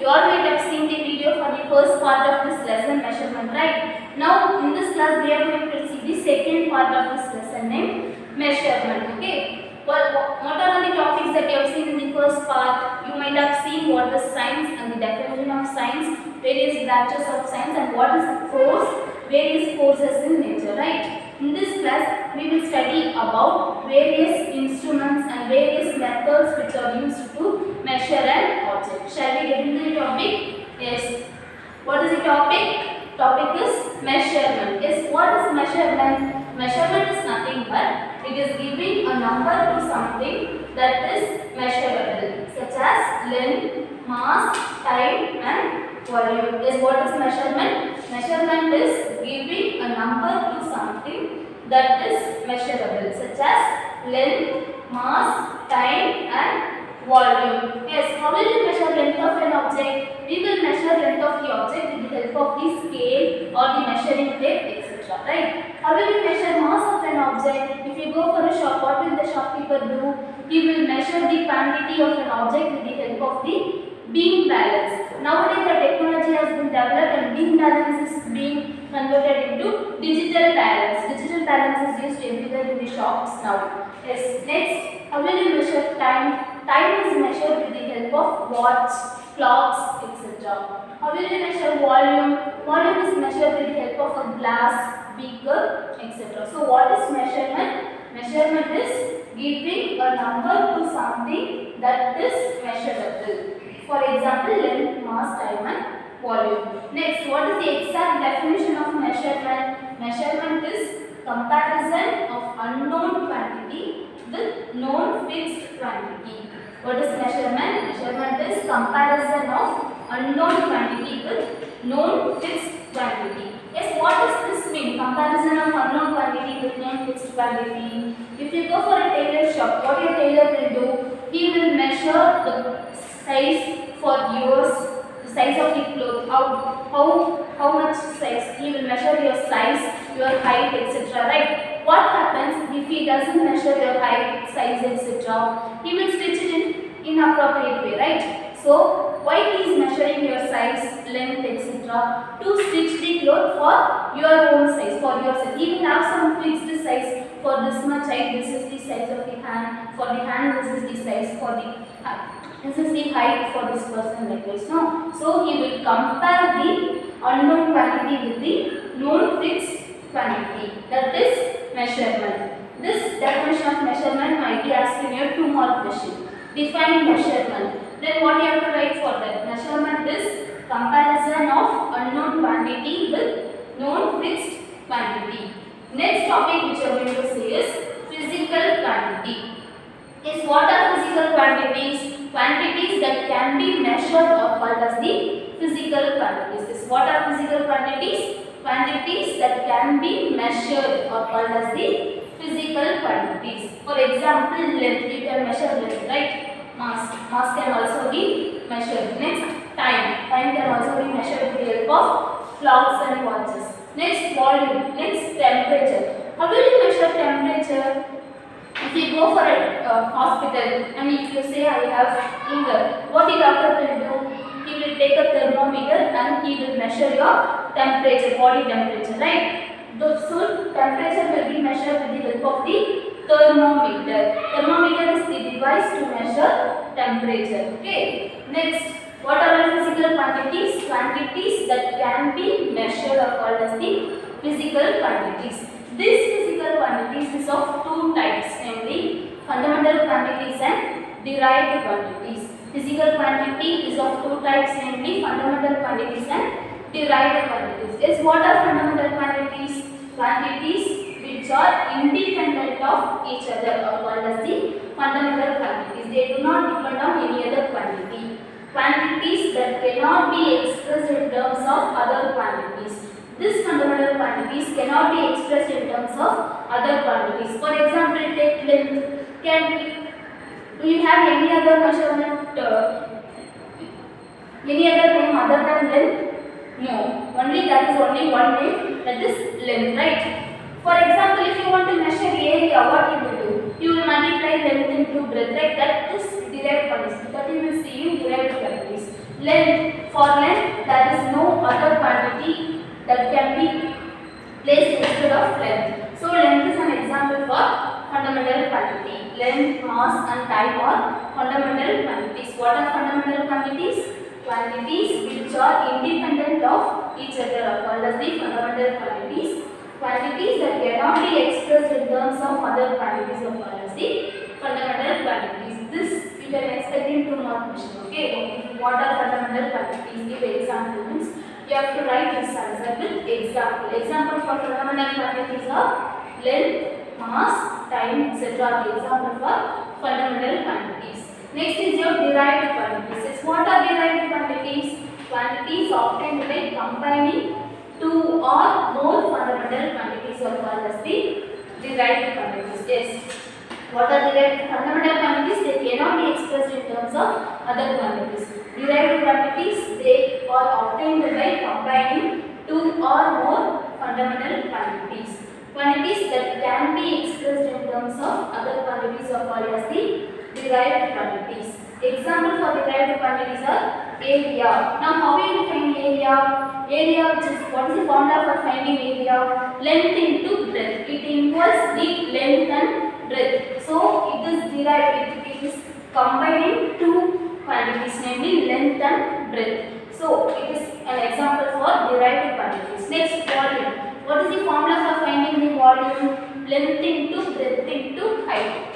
you all might have seen the video for the first part of this lesson, measurement, right? Now in this class we are going to see the second part of this lesson named measurement. Okay. Well, what are the topics that you have seen in the first part? You might have seen what is science and the definition of science, various branches of science, and what is force, various forces in nature, right? In this class, we will study about various instruments and various methods which are used to measure an object. Shall we get into the topic? Yes. What is the topic? Topic is measurement. Yes. What is measurement? Measurement is nothing but it is giving a number to something that is measurable, such as length, mass, time, and volume. Yes. What is measurement? Measurement is giving a number to something that is measurable, such as length, mass, time, and volume. Yes, how will we measure length of an object? We will measure length of the object with the help of the scale or the measuring tape, etc. Right? How will we measure mass of an object? If you go for a shop, what will the shopkeeper do? He will measure the quantity of an object with the help of the beam balance. Nowadays the technology has been developed and beam balance is being converted into digital balance. Digital balance is used everywhere in the shops now. Yes. Next, how will you measure time? Time is measured with the help of watch, clocks, etc. How will you measure volume? Volume is measured with the help of a glass, beaker, etc. So what is measurement? Measurement is giving a number to something that is measurable. For example, length, mass, time, and volume. Next, what is the exact definition of measurement? Measurement is comparison of unknown quantity with known fixed quantity. What is measurement? Measurement is comparison of unknown quantity with known fixed quantity. Yes, what does this mean? Comparison of unknown quantity with known fixed quantity. If you go for a tailor shop, what your tailor will do? He will measure the size for yours, the size of the cloth, how much size. He will measure your size, your height, etc. Right? What happens if he doesn't measure your height, size, etc.? He will stitch it in inappropriate way, right? So why he is measuring your size, length, etc. to stitch the cloth for your own size, for yourself. He will have some fixed size. For this much height, this is the size of the hand. For the hand, this is the size. For the this is the height for this person, like this. No, so he will compare the unknown quantity with the known fixed quantity. That is measurement. This definition of measurement might be asking you two more questions. Define measurement. Then what you have to write for that? Measurement is comparison of unknown quantity with known fixed quantity. Next topic which I am going to say is physical quantity. Is what are physical quantities? Quantities that can be measured or called as the physical quantities. Is what are physical quantities? Quantities that can be measured or called as the physical quantities. For example, length. You can measure length, right? Mass. Mass can also be measured. Next, time. Time can also be measured with the help of clocks and watches. Next, volume. Next, temperature. How will you measure temperature? If you go for a hospital and if you say I have fever, what the doctor will do? He will take a thermometer and he will measure your temperature, body temperature, right? So temperature will be measured with the help of the thermometer. Thermometer is the device to measure temperature. Okay. Next, what are the physical quantities? Quantities that can be measured are called as the physical quantities. These physical quantities is of two types, namely fundamental quantities and derived quantities. Physical quantity is of two types, namely fundamental quantities and derived quantities. Yes, what are fundamental quantities? Quantities which are independent of each other are called as the fundamental quantities. They do not depend on any other quantity. Quantities that cannot be expressed in terms of other quantities. These fundamental quantities cannot be expressed in terms of other quantities. For example, take length. Do you have any other measurement, any other name other than length? No. Only there is only one name, that is length, right? For example, if you want to measure area, what you will do? You will multiply length into breadth, right? That is derived quantities. That you will see in derived quantities. Length, for length there is no other quantity that can be placed instead of length. So length is an example for fundamental quantity. Length, mass and time are fundamental quantities. What are fundamental quantities? Quantities which are independent of each other are called as the fundamental quantities. Quantities that cannot be expressed in terms of other quantities are called as the fundamental quantities. This you can expect in 2 mark question. Okay, what are fundamental quantities? Give example means you have to write this answer with example. Example for fundamental quantities are length, mass, time, etc. The example for fundamental quantities. Next is your derived quantities. What are derived quantities? Quantities obtained by combining 2 or more fundamental quantities are called as the derived quantities. Yes. What are derived fundamental quantities? They cannot be expressed in terms of other quantities. Derived quantities, they are obtained by combining 2 or more fundamental quantities. Quantities that can be expressed in terms of other quantities are called as the derived quantities. Example for derived quantities are area. Now how will you find area? Area, what is the formula for finding area? Length into breadth. It involves the length and breadth. So it is derived, it is combining 2 quantities, namely length and breadth. So it is an example for derived quantities. Next, volume. What is the formula for finding the volume? Length into breadth into height.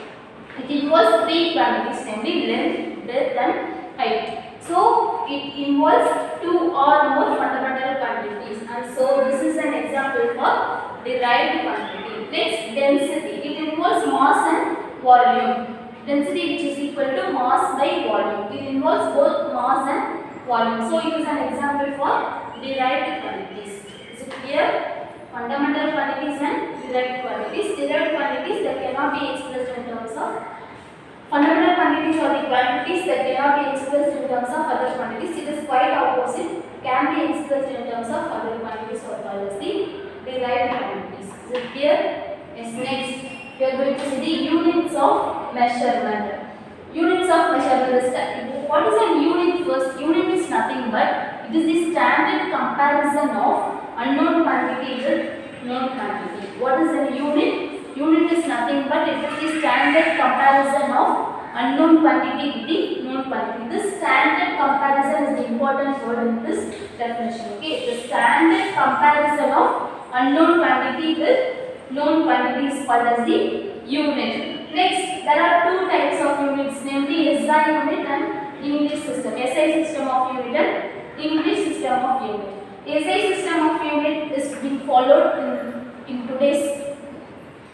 It involves 3 quantities, namely length, breadth and height. So it involves 2 or more fundamental quantities, and so this is an example for derived quantity. Next, density. It involves mass and volume. Density which is equal to mass by volume. It involves both mass and volume. So it is an example for derived quantities. Is it clear? Fundamental quantities and derived quantities. Derived quantities that cannot be expressed in terms of fundamental quantities are the quantities that cannot be expressed in terms of other quantities. It is quite opposite. Can be expressed in terms of other quantities or called as the derived quantities. Is it clear? Yes. Next, we are going to see the units of measurement. Units of measurement. What is a unit first? Unit is nothing but it is the standard comparison of unknown quantity with known quantity. What is a unit? Unit is nothing but it is the standard comparison of unknown quantity with the known quantity. This standard comparison is the important word in this definition. Okay, the standard comparison of unknown quantity with known quantity is called as the unit. Next, there are 2 types of units, namely SI unit and English system. SI system of unit and English system of unit. SI system of unit is being followed in today's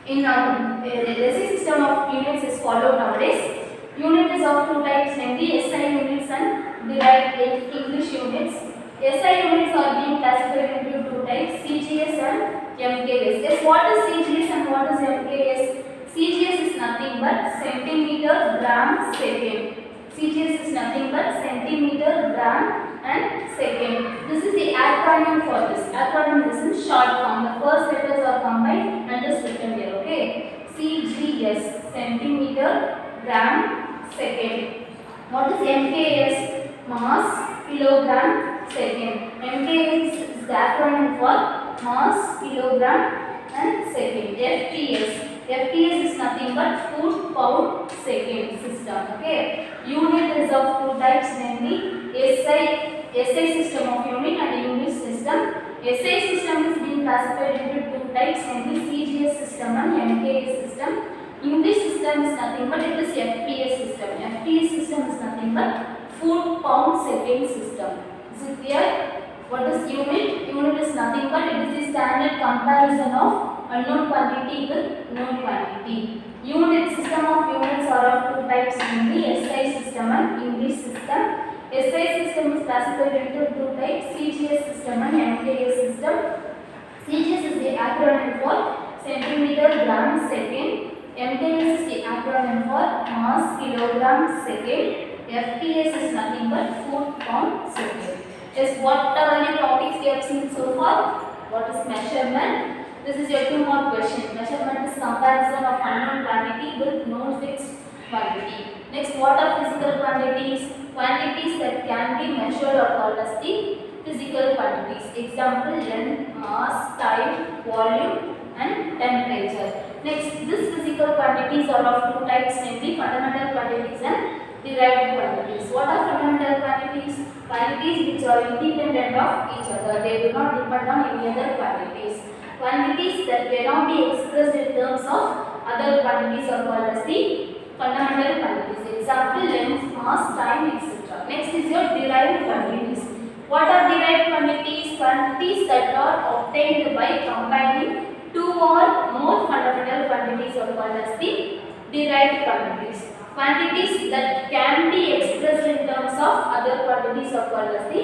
the SI system of units is followed nowadays. Unit is of 2 types, namely SI units and derived English units. SI units are being classified into 2 types, CGS and MKS. Yes, what is CGS and what is MKS? CGS is nothing but centimeter, gram, second. CGS is nothing but centimeter, gram and second. This is the acronym for this. Acronym is in short form. The first letters are combined and is written here. Okay. CGS, centimeter, gram, second. What is MKS? Mass, kilogram, second. MKS is the acronym for mass, kilogram and second. FPS. FPS is nothing but foot, pound, second system. Okay. Unit is of 2 types, namely SI system of unit and English system. SI system is being classified into 2 types, namely CGS system and MKS system. English system is nothing but it is FPS system. FPS system is nothing but foot, pound, second system. Is it clear? What is unit? Unit is nothing but it is the standard comparison of unknown quantity with known quantity. Unit system of units are of 2 types, namely SI system and English system. SI system is classified into 2 types, CGS system and MKS system. CGS is the acronym for centimeter, gram, second. MKS is the acronym for mass, kilogram, second. FPS is nothing but foot, pound, second. Yes, what are the topics we have seen so far? What is measurement? This is your 2 more question. Measurement is comparison of unknown quantity with known fixed quantity. Next, what are physical quantities? quantities that can be measured are called as the physical quantities. Example, length, mass, time, volume and temperature. Next, these physical quantities are of two types, namely fundamental quantities and derived quantities. What are fundamental quantities? Quantities which are independent of each other. They do not depend on any other quantities. Quantities that cannot be expressed in terms of other quantities are called as the fundamental quantities. Example, length, mass, time, etc. Next is your derived quantities. What are derived quantities? Quantities that are obtained by combining two or more fundamental quantities are called as the derived quantities. Quantities that can be expressed in terms of other quantities are called as the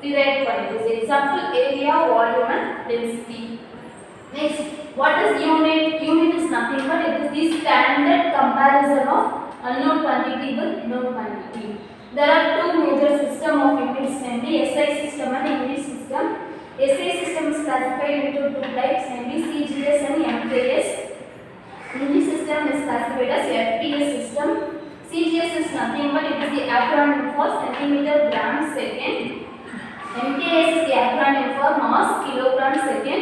derived quantities. Example, area, volume and density. Next, what is unit? Unit is nothing but it is the standard comparison of unknown quantity with known quantity. There are two major systems of units, namely SI system and unit system. SI system is classified into two types, namely CGS and MKS. Unit system is classified as FPS system. CGS is nothing but it is the acronym for centimeter gram second. MKS is the acronym for mass kilogram second.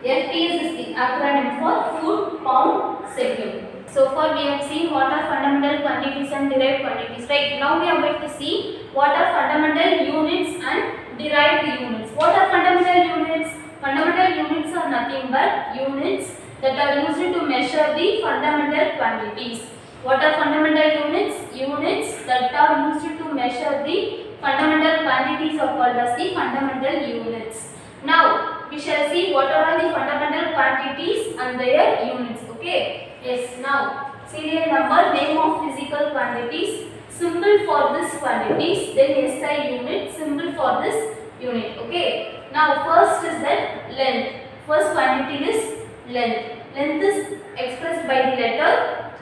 FPS is the acronym for foot pound second. So far we have seen what are fundamental quantities and derived quantities. Right now we are going to see what are fundamental units and derived units. What are fundamental units? Fundamental units are nothing but units that are used to measure the fundamental quantities. What are fundamental units? Units that are used to measure the fundamental quantities are called as the fundamental units. Now we shall see what are the fundamental quantities and their units. Okay. Yes. Now serial number, name of physical quantities, symbol for this quantities, then SI unit, symbol for this unit. Okay. Now first is that length. First quantity is length. Length is expressed by the letter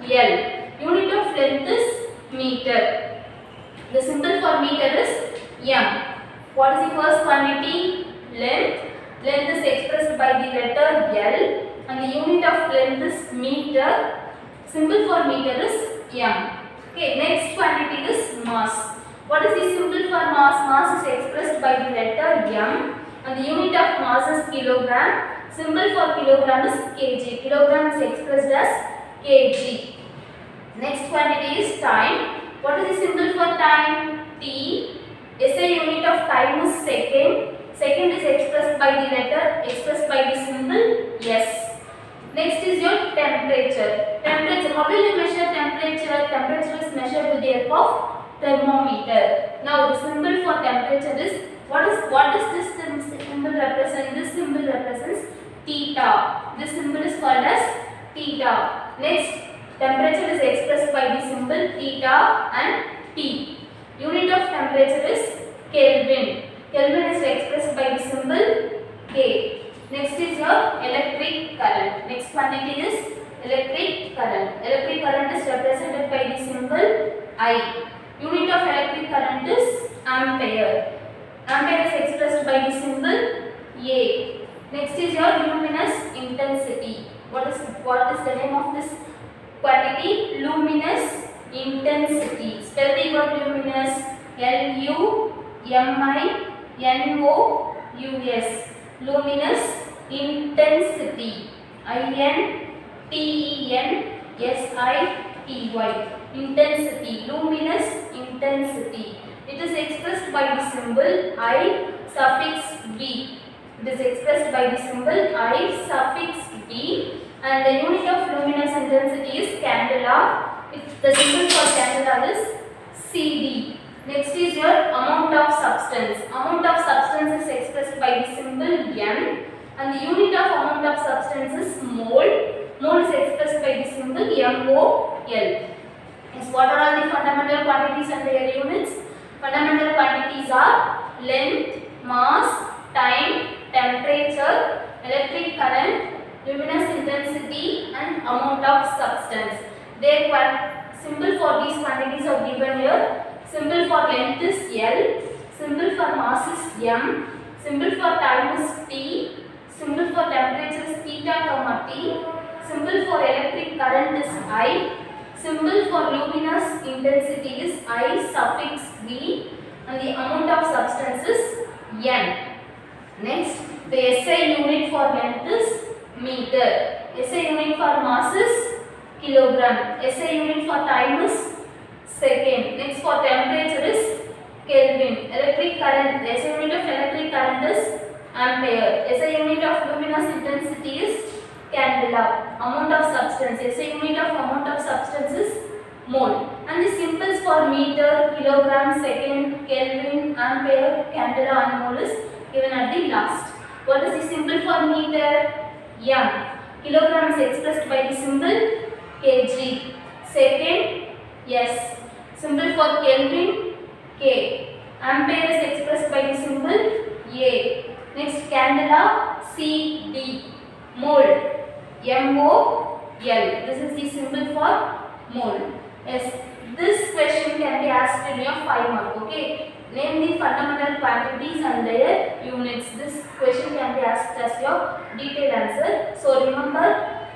L. Unit of length is meter. The symbol for meter is M. What is the first quantity? Length. Length is expressed by the letter L and the unit of length is meter. Symbol for meter is M. Okay, next quantity is mass. What is the symbol for mass? Mass is expressed by the letter M and the unit of mass is kilogram. Symbol for kilogram is kg. Kilogram is expressed as kg. Next quantity is time. What is the symbol for time? T. SI unit of time is second. Second is expressed by the symbol S. Next is your temperature. Temperature. How will you measure temperature? Temperature is measured with the help of thermometer. Now the symbol for temperature is what does this symbol represent? This symbol represents theta. This symbol is called as theta. Next, temperature is expressed by the symbol theta and T. Unit of temperature is Kelvin. Kelvin is expressed by the symbol K. Next is your electric current. Next quantity is electric current. Electric current is represented by the symbol I. Unit of electric current is ampere. Ampere is expressed by the symbol A. Next is your luminous intensity. What is the name of this quantity? Luminous intensity. Spell the word luminous. L-U-M-I-N-O-U-S. Luminous intensity. I-N-T-E-N-S-I-T-Y. Intensity. Luminous intensity. It is expressed by the symbol I suffix V. It is expressed by the symbol I suffix V. And the unit of luminous intensity is candela. The symbol for candela is CD. Next is your amount of substance. Amount of substance is expressed by the symbol M. And the unit of amount of substance is mole. Mole is expressed by the symbol MOL. Yes, what are all the fundamental quantities and their units? Fundamental quantities are length, mass, time, temperature, electric current, luminous intensity and amount of substance. Their symbol for these quantities are given here. Symbol for length is L, symbol for mass is M, symbol for time is T, symbol for temperature is theta, T, symbol for electric current is I, Symbol for luminous intensity is I suffix V and the amount of substance is N. Next, the SI unit for length is meter. SI unit for mass is kilogram. SI unit for time is second. Next, for temperature is Kelvin. Electric current. SI unit of electric current is ampere. SI unit of luminous intensity is candela. Amount of substance. SI unit of amount of substance is mole. And the symbols for meter, kilogram, second, Kelvin, ampere, candela and mole is given at the last. What is the symbol for meter? M. Kilogram is expressed by the symbol kg. Second, S. Symbol for Kelvin, K. Ampere is expressed by the symbol A. Next, candela, CD. Mole, MOL. This is the symbol for mole. Yes, this question can be asked in your 5 mark. Okay. Name the fundamental quantities and their units. This question can be asked as your detailed answer. So remember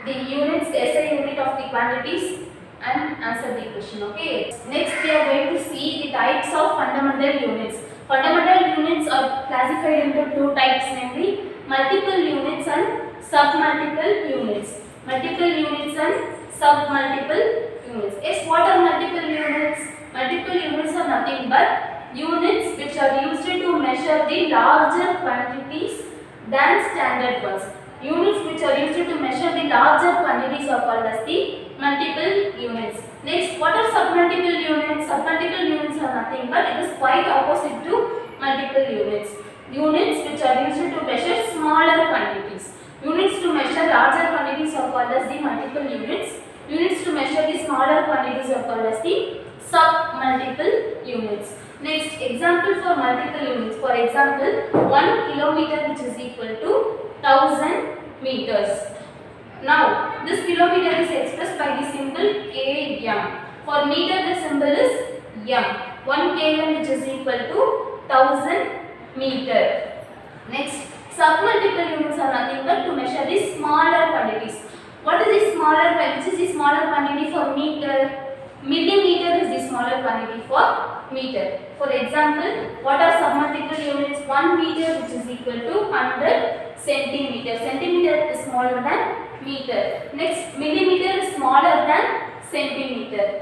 the units, SI unit of the quantities and answer the question. Okay. Next we are going to see the types of fundamental units. Fundamental units are classified into 2 types, namely multiple units and submultiple units. Multiple units and submultiple units. Yes, what are multiple units? Multiple units are nothing but units which are used to measure the larger quantities than standard ones. Units which are used to measure the larger quantities are called as the multiple units. Next, what are submultiple units? Submultiple units are nothing but it is quite opposite to multiple units. Units which are used to measure smaller quantities. Units to measure larger quantities are called as the multiple units. Units to measure the smaller quantities are called as the submultiple units. Next, example for multiple units. For example, 1 kilometer which is equal to 1000 meters. Now, this kilometer is expressed by the symbol km. For meter, the symbol is m. 1 km which is equal to 1000 meter. Next, submultiple units are nothing but to measure the smaller quantities. What is the smaller quantity? Which is the smaller quantity for meter? Millimeter is the smaller quantity for meter. For example, what are submultiple units? 1 meter which is equal to 100 centimeter. Centimeter is smaller than meter. Next, millimeter is smaller than centimeter.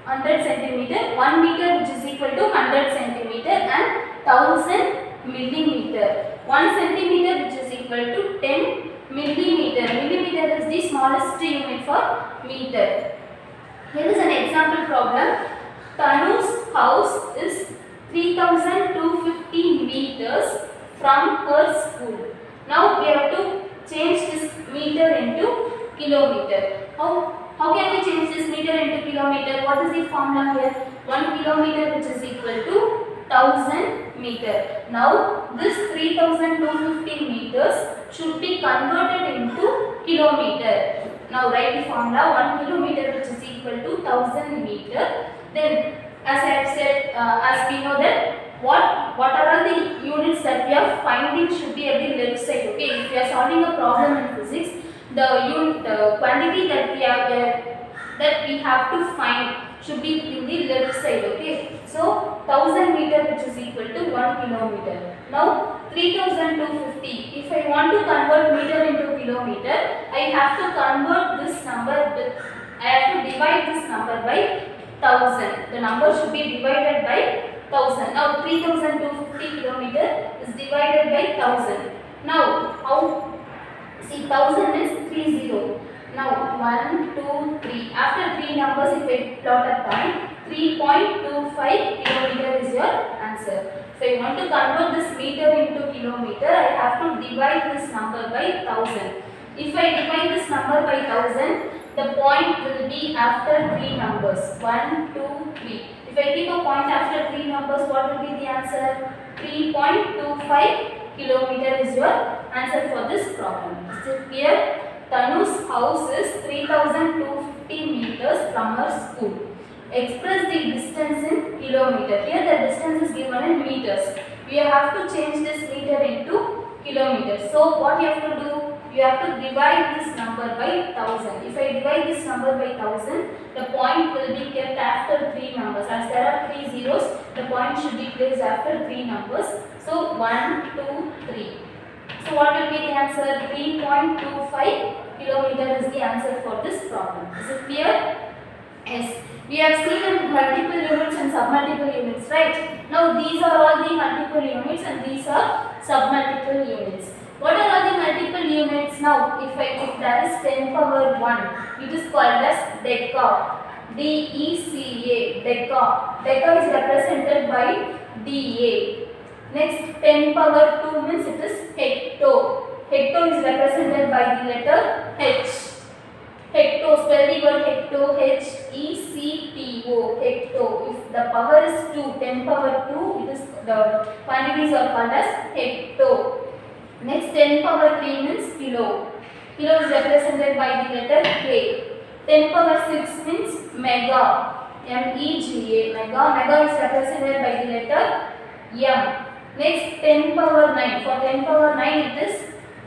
100 centimeter. 1 meter which is equal to 100 centimeter and 1000 millimeter. 1 centimeter which is equal to 10 millimeter. Millimeter is the smallest unit for meter. Here is an example problem. Tanu's house is 3250 meters from her school. Now we have to change this meter into kilometer. How can we change this meter into kilometer? What is the formula here? 1 kilometer which is equal to 1000 meter. Now this 3250 meters should be converted into kilometer. Now write the formula. 1 kilometer which is equal to 1000 meter. Then as I have said, as we know that what are all the units that we are finding should be at the left side. Okay, if we are solving a problem in physics, the quantity that we have to find should be in the left side. Okay, so 1000 meter which is equal to 1 kilometer. Now 3250. If I want to convert meter into kilometer, I have to convert this number with, I have to divide this number by 1000. The number should be divided by 1000. Now 3250 kilometer is divided by 1000. Now how? See, 1000 is 30. Now 1, 2, 3. After 3 numbers, if I plot a point, 3.25 kilometer is your answer. If I want to convert this meter into kilometer, I have to divide this number by 1000. If I divide this number by 1000, the point will be after 3 numbers. 1, 2, 3. If I keep a point after 3 numbers, what will be the answer? 3.25 kilometer is your answer for this problem. Is it clear? Tanu's house is 3250 meters from her school. Express the distance in kilometer. Here the distance is given in meters. We have to change this meter into kilometers. So what you have to do? you have to divide this number by 1000. If I divide this number by 1000, the point will be kept after 3 numbers. As there are 3 zeros, the point should be placed after 3 numbers. So 1, 2, 3. So what will be the answer? 3.25 kilometer is the answer for this problem. Is it clear? Yes. We have seen multiple units and submultiple units, right? Now these are all the multiple units and these are submultiple units. What are all the multiple units now? If there is 10 power 1, it is called as deca. D-E-C-A, deca. Deca is represented by DA. Next, 10 power 2 means it is hecto. Hecto is represented by the letter H. Hecto, spell the word hecto, H-E-C-T-O, hecto. If the power is 2, 10 power 2, it is the quantities are called as hecto. Next, 10 power 3 means kilo. Kilo is represented by the letter K. 10 power 6 means mega. M-E-G-A, mega. Mega is represented by the letter M. Next, 10 power 9. For 10 power 9, it is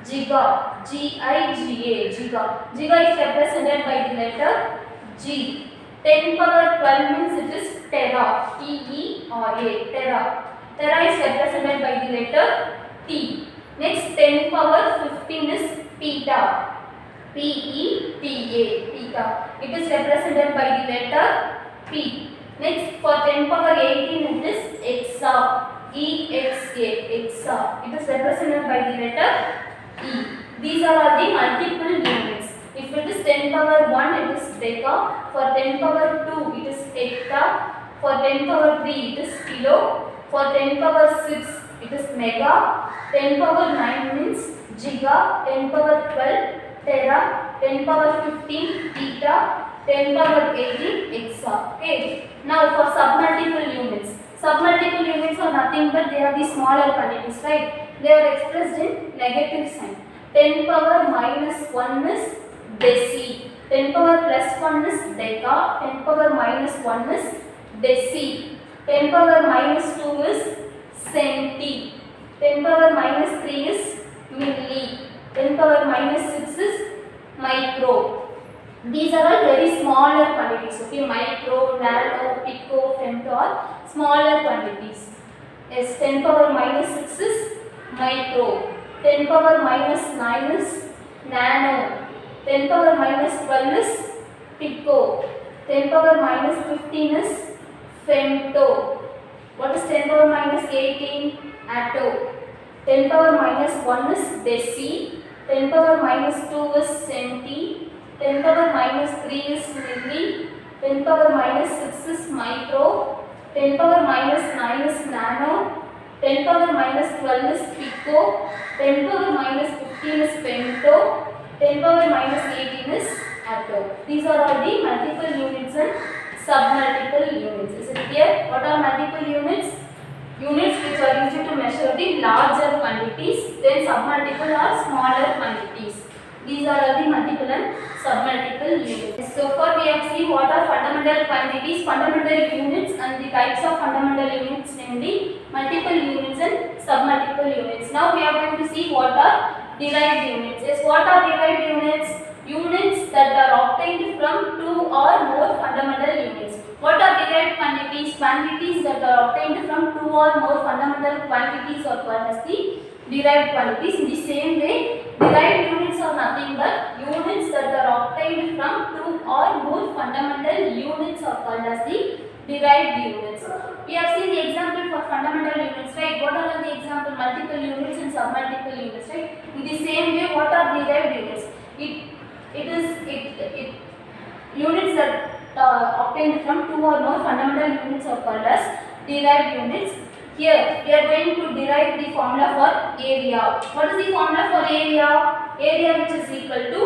giga. G-I-G-A, giga. Giga is represented by the letter G. 10 power 12 means it is tera. T-E-R-A, tera. Tera is represented by the letter T. Next, 10 power 15 is peta. P-E-T-A, peta. It is represented by the letter P. Next, for 10 power 18, it is exa. E-X-A, exa. It is represented by the letter E. These are all the multiple units. If it is 10 power 1, it is deca. For 10 power 2, it is hecta. For 10 power 3, it is kilo. For 10 power 6, it is mega. 10 power 9 means giga. 10 power 12, tera. 10 power 15, peta. 10 power 18, exa. Okay. Now for submultiple units. Submultiple units are nothing but they are the smaller quantities, right? They are expressed in negative sign. 10 power minus 1 is deci. 10 power plus 1 is deca. 10 power minus 1 is deci. 10 power minus 2 is centi. 10 power minus 3 is milli. 10 power minus 6 is micro. These are all very smaller quantities. Okay, micro, nano, pico, femto are smaller quantities. Yes, 10 power minus 6 is micro. 10 power minus 9 is nano. 10 power minus 12 is pico. 10 power minus 15 is femto. What is 10 power minus 18? Atto. 10 power minus 1 is deci. 10 power minus 2 is centi. 10 power minus 3 is milli. 10 power minus 6 is micro. 10 power minus 9 is nano. 10 power minus 12 is pico. 10 power minus 15 is femto. 10 power minus 18 is atto. These are all the multiple units and submultiple units. Is it clear? What are multiple units? Units which are used to measure the larger quantities. Then submultiple are smaller quantities. These are all the multiple and submultiple units. So far we have seen what are fundamental quantities, fundamental units and the types of fundamental units, namely multiple units and submultiple units. Now we are going to see what are derived units. Yes, what are derived units? Units that are obtained from 2 or more fundamental units. What are derived quantities? Quantities that are obtained from 2 or more fundamental quantities are called as the derived quantities. In the same way, derived units are nothing but units that are obtained from 2 or more fundamental units are called as the derived units. We have seen the example for fundamental units, right? What are the example? Multiple units and submultiple units, right? In the same way, what are derived units? Units that obtained from 2 or more fundamental units are called as derived units. Here we are going to derive the formula for area. What is the formula for area? Area which is equal to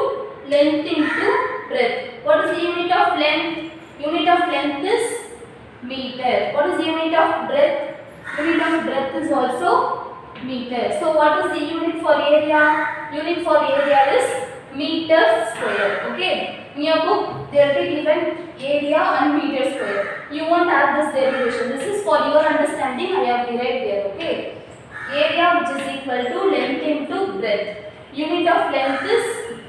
length into breadth. What is the unit of length? Unit of length is meter. What is the unit of breadth? Unit of breadth is also meter. So what is the unit for area? Unit for area is meter square. Okay. In your book there will be given area and meter square. You won't have this derivation. This is for your understanding. I have derived there. Okay. Area which is equal to length into breadth. Unit of length is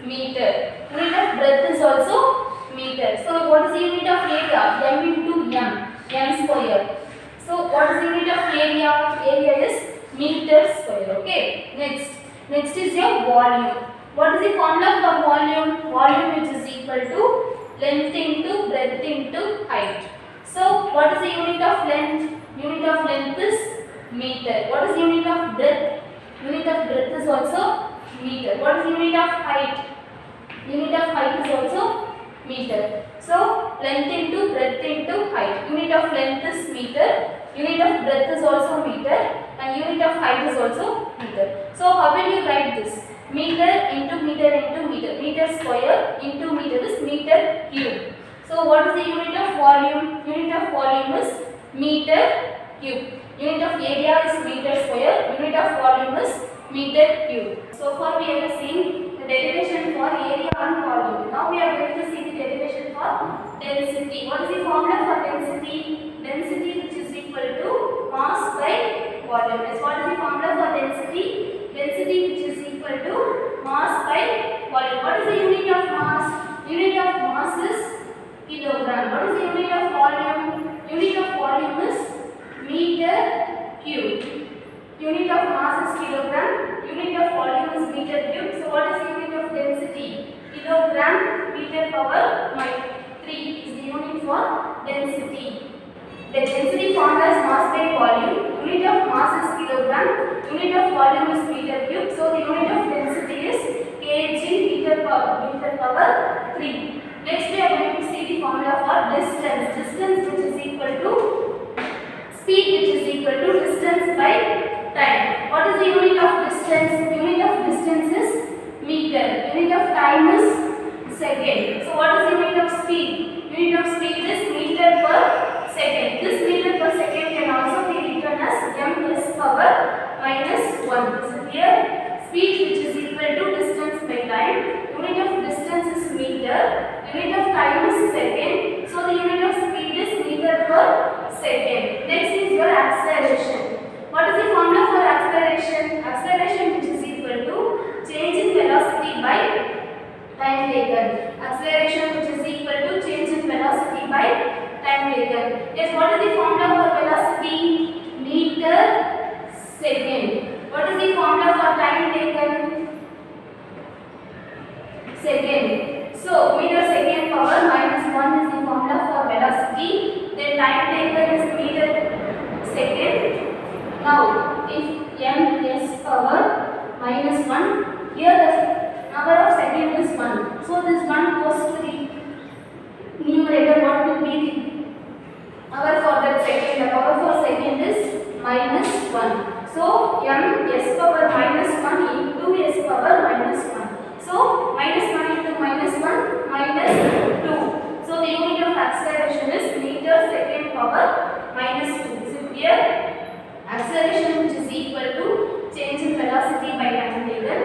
meter. Unit of breadth is also meter. So what is the unit of area? M into m square. So what is the unit of area? Area is meter square. Okay. Next is your volume. What is the formula for volume? Volume which is equal to length into breadth into height. So what is the unit of length? Unit of length is meter. What is the unit of breadth? Unit of breadth is also meter. What is the unit of height? Unit of height is also meter. So length into breadth into height. Unit of length is meter. Unit of breadth is also meter, and unit of height is also meter. So how will you write this? Meter into meter into meter. Meter square into meter is meter cube. So what is the unit of volume? Unit of volume is meter cube. Unit of area is meter square. Unit of volume is meter cube. So far we have seen the derivation for area and volume. Now we are going to see the derivation for density. What is the formula for density? Density which is equal to mass by volume. Yes, what is the formula for density? Density which is equal to mass by volume. What is the unit of mass? Unit of mass is kilogram. What is the unit of volume? Unit of volume is meter cube. Unit of mass is kilogram. Unit of volume is meter cube. So what is the unit of density? Kilogram meter power minus 3 is the unit for density. The density formula is mass by volume. Unit of mass is kilogram. Unit of volume is meter cube. So the unit of density is kg meter power 3. Next we are going to see the formula for distance. Distance which is equal to speed which is equal to distance by time. What is the unit of distance? Unit of distance is meter. Unit of time is second. So what is the unit of speed? Unit of speed is meter per second. This meter per second can also be written as ms power minus 1. So here speed which is equal to distance by time. Unit of distance is meter. Unit of time is second. So the unit of speed is meter per second. Next is your acceleration. What is the formula for acceleration? Acceleration which is equal to change in velocity by time taken. Acceleration which is equal to change in velocity by time taken. Yes, what is the formula for velocity? Meter second. What is the formula for time taken? Second. So meter second power minus 1 is the formula for velocity. Then time taken is meter second. Now if ms power minus 1, here the number of second is 1. So this 1 goes to the numerator. What will be the power for that second? The power for second is minus 1. So ms power minus 1 into s power minus 1. So minus 1 into minus 1 minus 2. So the unit of acceleration is meter second power minus 2. So here acceleration which is equal to change in velocity by time taken.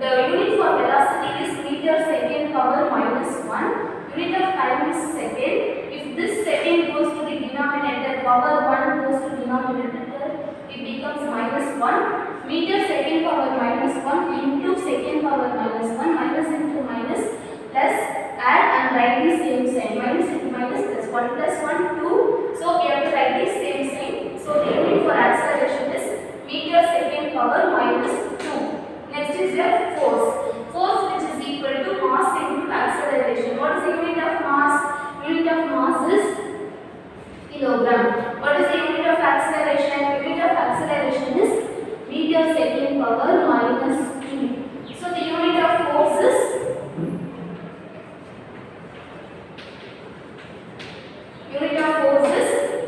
The unit for velocity is meter second power minus 1. Unit of time is second. If this second goes to the denominator, power 1 goes to denominator, it becomes minus 1. Meter second power minus 1 into second power minus 1, minus into minus, plus add and write the same sign. Minus into minus plus 1 plus 1 2. So we have to write the same sign. So the unit for acceleration is meter second power minus 2. Next is your force. Force which is equal to mass into acceleration. What is the unit of mass? Unit of mass is kilogram. What is the unit of acceleration? Unit of acceleration is meter second power minus 2. So the unit of force is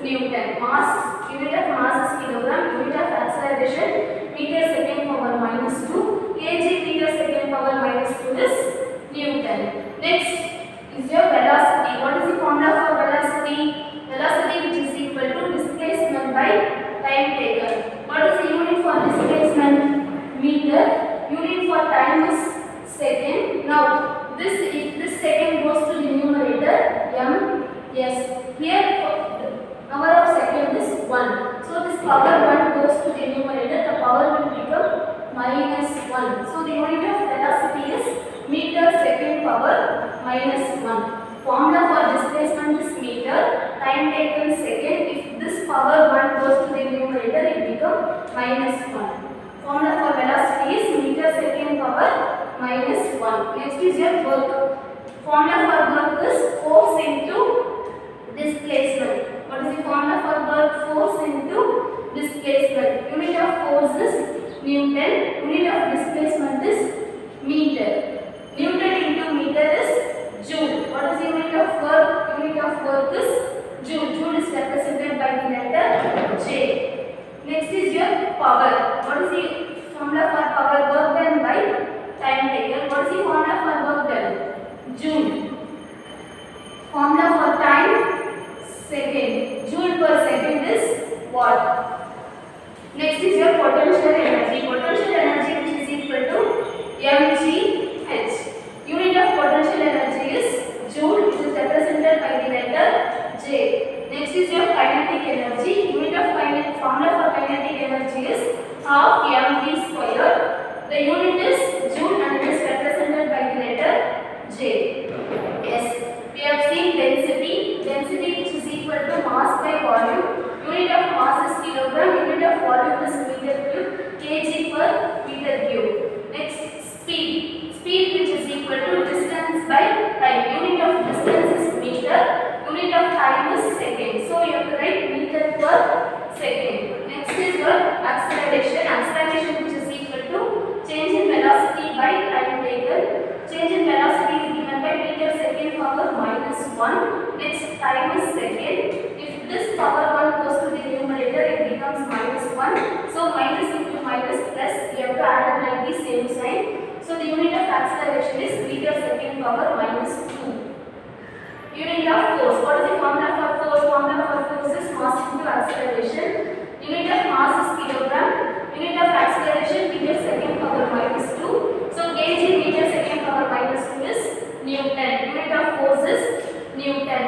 Newton. Mass, unit of mass is kilogram. Unit of acceleration meter second power minus 2. kg meter second power minus 2 is Newton. Next is your velocity. What is the formula for velocity? Velocity which is equal to displacement by time taken. What is the unit for displacement? Meter. Unit for time is second. Now if this second goes to the numerator m. Yes. Here power of second is 1. So this power 1 goes to the numerator. The power will become minus 1. So the unit of power minus 1. Formula for displacement is meter, time taken second. If this power 1 goes to the numerator, it becomes minus 1. Formula for velocity is meter second power minus 1. Next is your work. Formula for work is force into displacement. What is the formula for work? Force into displacement. Unit of force is Newton. Unit of displacement is meter. Newton into meter is Joule. What is the unit of work? Unit of work is Joule. Joule is represented by the letter J. Next is your power. What is the formula for power? Work done by time taken. What is the formula for work done? Joule. Formula for time second. Joule per second is watt. Next is your potential energy. Potential energy which is equal to mgh. Unit of potential energy is Joule, which is represented by the letter J. Next is your kinetic energy. Unit of formula for kinetic energy is half mv square. The unit is Joule and it is represented by the letter J. Yes, we have seen density. Density which is equal to mass by volume. Unit of mass is kilogram. Unit of volume is meter cube. Kg per meter cube. Next, speed. Speed which is equal to distance by time. Unit of distance is meter. Unit of time is second. So you have to write meter per second. Next is your acceleration. Acceleration which is equal to change in velocity by time taken. Change in velocity is given by meter second power minus 1. Next, time is second. If this power 1 goes to the numerator, it becomes minus 1. So minus into minus plus, you have to add and write the same sign. So the unit of acceleration is meter second power minus 2. Unit of force. What is the formula for force? Formula for force is mass into acceleration. Unit of mass is kilogram. Unit of acceleration meter second power minus 2. So kg meter second power minus 2 is Newton. Unit of force is Newton.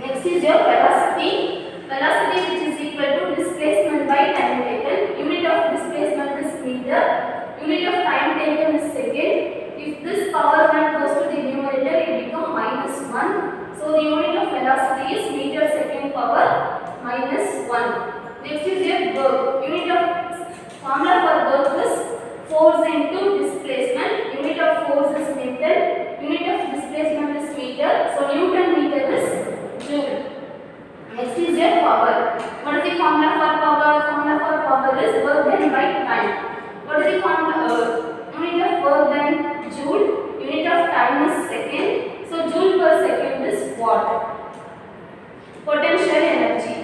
Next is your velocity. Velocity which is equal to displacement by time taken. Unit of displacement is meter. Unit of time taken is second. If this power 1 goes to the numerator, it becomes minus 1. So the unit of velocity is meter second power minus 1. Next is your work. Unit of formula for work is force into displacement. Unit of force is Newton. Unit of displacement is meter. So Newton meter is Joule. Next is your power. What is the formula for power? Formula for power is work done by time. What is the formula? Unit of work done Joule. Unit of time is second. So Joule per second is watt. Potential energy.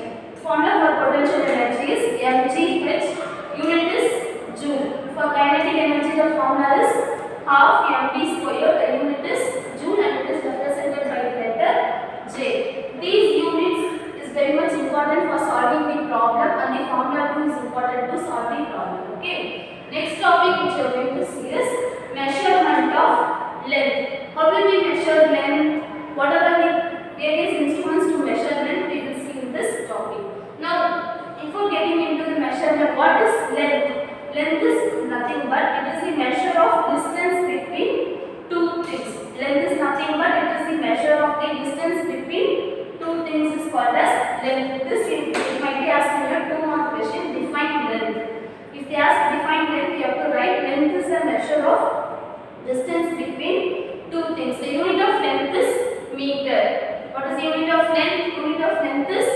Formula for potential energy is mgh. Unit is Joule. For kinetic energy, the formula is half mv square. The unit is Joule and it is represented by the letter J. These units is very much important for solving the problem, and the formula too is important to solve the problem. Okay. Next topic which you are going to see is measurement of length. How will we measure length? What are the various instruments to measure length? We will see in this topic. Now, before getting into the measurement, what is length? Length is nothing but it is the measure of distance between two things. Length is nothing but it is the measure of the distance between two things is called as length. This it might be asking you a 2-mark question. Define length. If they ask define length, you have to write length is a measure of distance between two things. The unit of length is meter. What is the unit of length? Unit of length is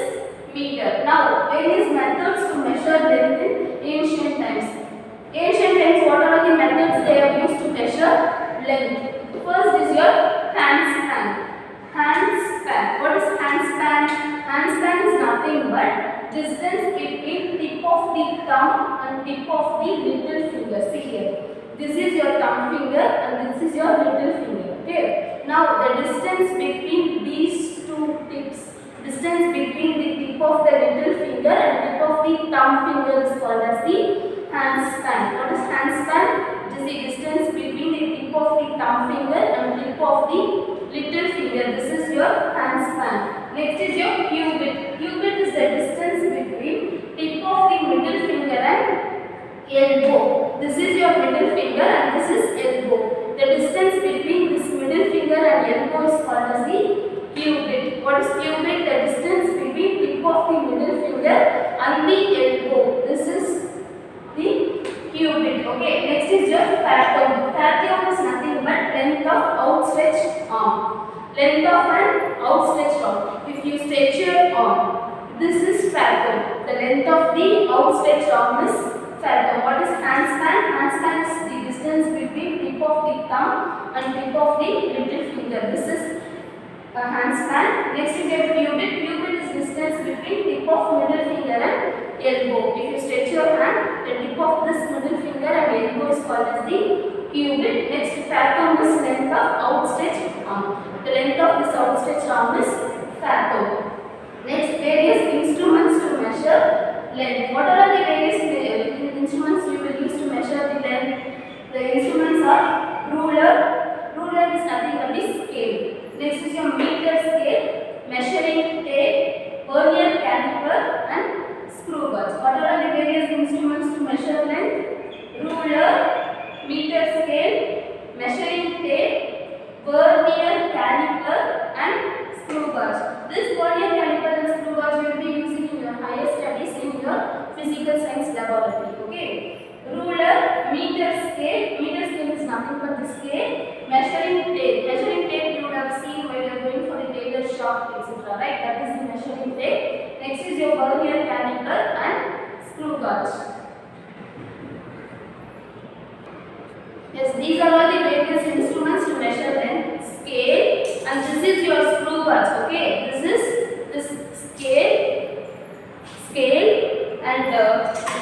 meter. Now, various methods to measure length in ancient times. Ancient times, what are the methods they have used to measure length? First is your handspan. Handspan. What is handspan? Handspan is nothing but distance between tip of the thumb and tip of the little finger. See here. This is your thumb finger and this is your little finger. Okay. Now the distance between these two tips, distance between the tip of the little finger and tip of the thumb finger is called as the handspan. What is handspan? It is the distance between the tip of the thumb finger and tip of the little finger. This is your handspan. Next is your cubit. Cubit is the distance between tip of the middle finger and elbow. This is your middle finger and this is elbow. The distance between this middle finger and elbow is called as the cubit. What is cubit? The distance between tip of the middle finger and the elbow. This is the cubit. Okay. Next is your fathom. Fathom is nothing but length of outstretched arm. Length of an outstretched arm. If you stretch your arm, this is fathom. The length of the outstretched arm is fathom. What is handspan? Handspan is the distance between tip of the thumb and tip of the little finger. This is a handspan. Next you get cubit. Cubit is distance between tip of middle finger and elbow. If you stretch your hand, the tip of this middle finger and elbow is called as the cubit. Next, fathom is length of outstretched arm. The length of this outstretched arm is fathom. Next, various instruments to measure length. What are the various instruments you will use to measure the length? The instruments are ruler. Ruler is nothing but the scale. Next is your meter scale, measuring tape, vernier caliper and screw gauge. What are the various instruments to measure length? Ruler, meter scale, measuring tape, vernier caliper and screw gauge. This vernier caliper and screw gauge you will be using in your higher studies in your physical science laboratory. Okay. Ruler, meter scale. Meter scale is nothing but the scale. Measuring tape. Measuring tape you would have seen while you are going for the tailor shop, etc. Right? That is the measuring tape. Next is your vernier caliper and screw gauge. Yes, these are all the various instruments to measure length. Scale, and this is your screw gauge. Okay, this is this scale, and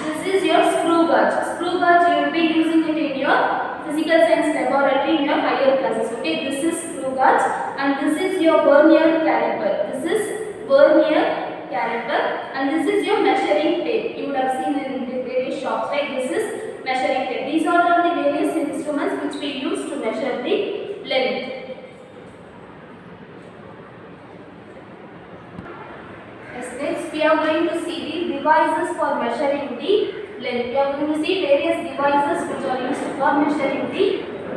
this is your screw gauge. Screw gauge you will be using it in your physical science laboratory in your higher classes. Okay, this is screw gauge, and this is your vernier caliper. This is vernier caliper, and this is your measuring tape. You would have seen in the various shops, right? This is measuring tape. These are all the various instruments which we use to measure the length. Yes, next we are going to see the devices for measuring the length. We are going to see various devices which are used for measuring the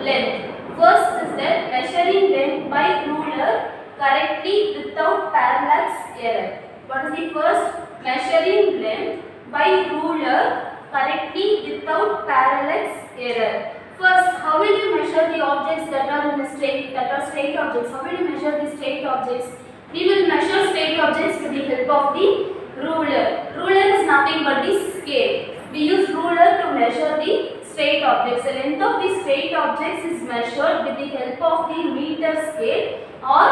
length. First is that measuring length by ruler correctly without parallax error. What is the first? Measuring length by ruler correctly without parallax error. First, how will you measure the objects that are in a straight objects? How will you measure the straight objects? We will measure straight objects with the help of the ruler. Ruler is nothing but the scale. We use ruler to measure the straight objects. The length of the straight objects is measured with the help of the meter scale or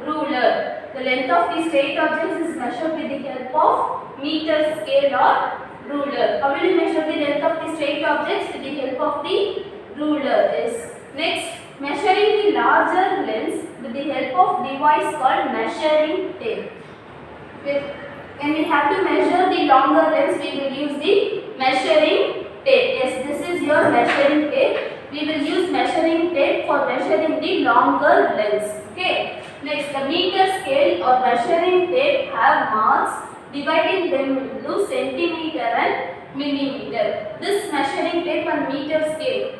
ruler. The length of the straight objects is measured with the help of meter scale or ruler. How will you measure the length of the straight objects? With the help of the ruler. Yes. Next, measuring the larger lengths with the help of device called measuring tape. When we have to measure the longer lengths, we will use the measuring tape. Yes, this is your measuring tape. We will use measuring tape for measuring the longer lengths. Okay. Next, the meter scale or measuring tape have marks dividing them into centimeter and millimeter. This measuring tape and meter scale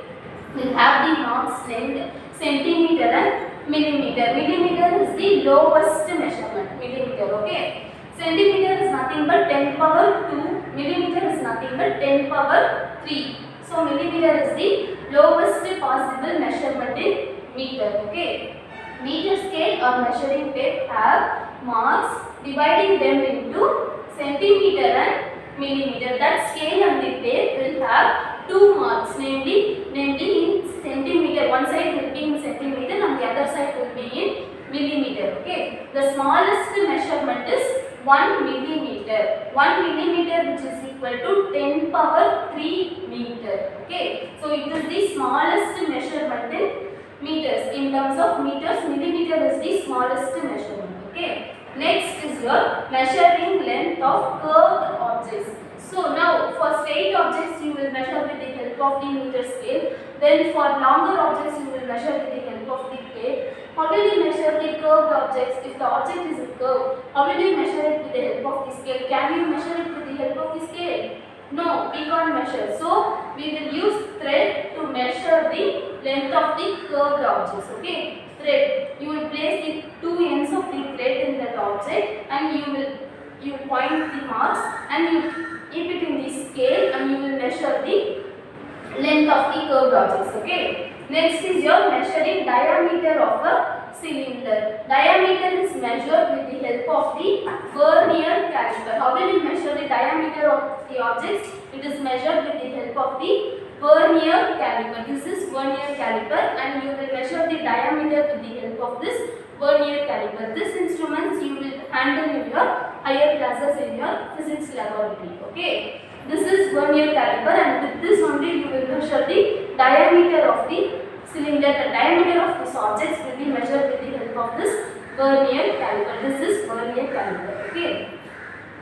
will have the marks named centimeter and millimeter. Millimeter is the lowest measurement. Millimeter, okay. Centimeter is nothing but 10 power 2. Millimeter is nothing but 10 power 3. So millimeter is the lowest possible measurement in meter. Okay. Meter scale or measuring tape have marks dividing them into centimeter and millimeter. That scale and the tape will have two marks, namely in centimeter. One side will be in centimeter and the other side will be in millimeter. Okay. The smallest measurement is 1 millimeter. 1 millimeter which is equal to 10 power 3 meter. Okay. So it is the smallest measurement in meters. In terms of meters, millimeter is the smallest measurement. Okay. Next is your measuring length of curved objects. So now for straight objects you will measure with the help of the meter scale. Then for longer objects you will measure with the help of the tape. How will you measure the curved objects? If the object is a curve, how will you measure it with the help of the scale? Can you measure it with the help of the scale? No, we can't measure. So we will use thread to measure the length of the curved objects. Okay, thread. You will place the two ends of the thread in that object, and you point the marks, and you keep it in the scale, and you will measure the length of the curved objects. Okay. Next is your measuring diameter of a cylinder. Diameter is measured with the help of the vernier caliper. How will you measure the diameter of the objects? It is measured with the help of the vernier caliper. This is vernier caliper, and you will measure the diameter with the help of this vernier caliper. This instruments you will handle in your higher classes in your physics laboratory. Okay. This is vernier caliper, and with this only you will measure the diameter of the cylinder. The diameter of these objects will be measured with the help of this vernier caliper. This is vernier caliper. Okay.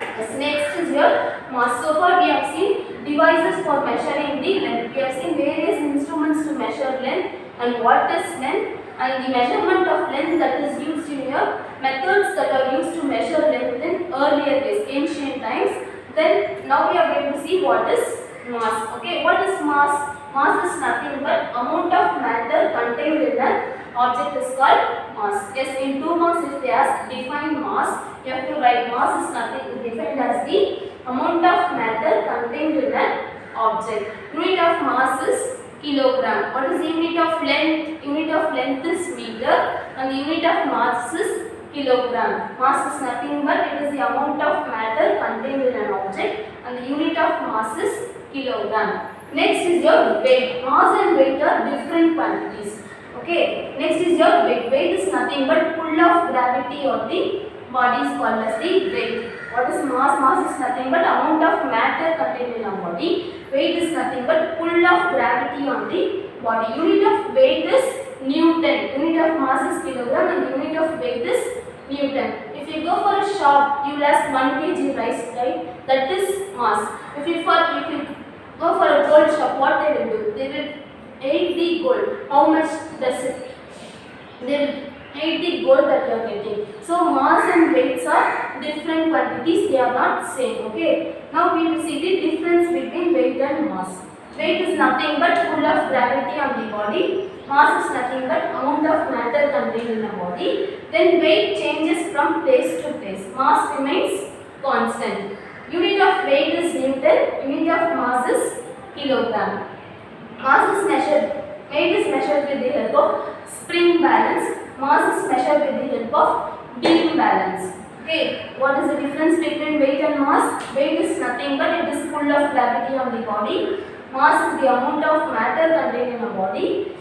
Yes, next is your mass. So far we have seen devices for measuring the length. We have seen various instruments to measure length and what is length, and the measurement of length that is used in your methods that are used to measure length in earlier days, ancient times. Then now we are going to see what is mass. Okay, what is mass? Mass is nothing but amount of matter contained in an object is called mass. Yes, in 2 marks if they ask define mass, you have to write mass is nothing defined as the amount of matter contained in an object. Unit of mass is kilogram. What is the unit of length? Unit of length is meter, and the unit of mass is kilogram. Mass is nothing but it is the amount of matter contained in an object, and the unit of mass is kilogram. Next is your weight. Mass and weight are different quantities. Okay. Next is your weight. Weight is nothing but pull of gravity on the body is called as the weight. What is mass? Mass is nothing but amount of matter contained in a body. Weight is nothing but pull of gravity on the body. Unit of weight is Newton. Unit of mass is kilogram, and the unit of weight is Newton. If you go for a shop, you will ask 1 kg rice, right? That is mass. If you go for a gold shop, what they will do? They will weigh the gold. How much does it? They will weigh the gold that you are getting. So mass and weights are different quantities. They are not same. Okay. Now we will see the difference between weight and mass. Weight is nothing but pull of gravity on the body. Mass is nothing but amount of matter contained in the body. Then weight changes from place to place. Mass remains constant. Unit of weight is Newton. Unit of mass is kilogram. Mass is measured. Weight is measured with the help of spring balance. Mass is measured with the help of beam balance. Okay. What is the difference between weight and mass? Weight is nothing but it is pull of gravity on the body. Mass is the amount of matter contained in a body.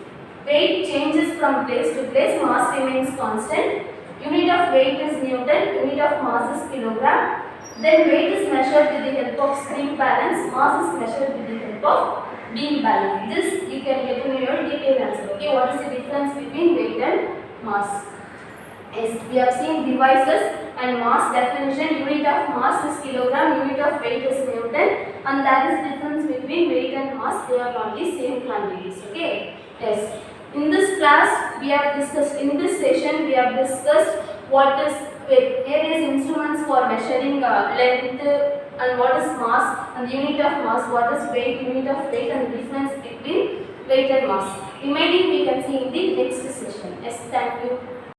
Weight changes from place to place. Mass remains constant. Unit of weight is Newton. Unit of mass is kilogram. Then weight is measured with the help of spring balance. Mass is measured with the help of beam balance. This you can get in your detailed answer. Okay, what is the difference between weight and mass? Yes, we have seen devices and mass definition. Unit of mass is kilogram. Unit of weight is Newton. And that is difference between weight and mass. They are not the same quantities. Okay. Yes. In this class, we have discussed. In this session, we have discussed what is weight, various instruments for measuring length, and what is mass, and the unit of mass. What is weight, unit of weight, and the difference between weight and mass. Remaining we can see in the next session. Yes. Thank you.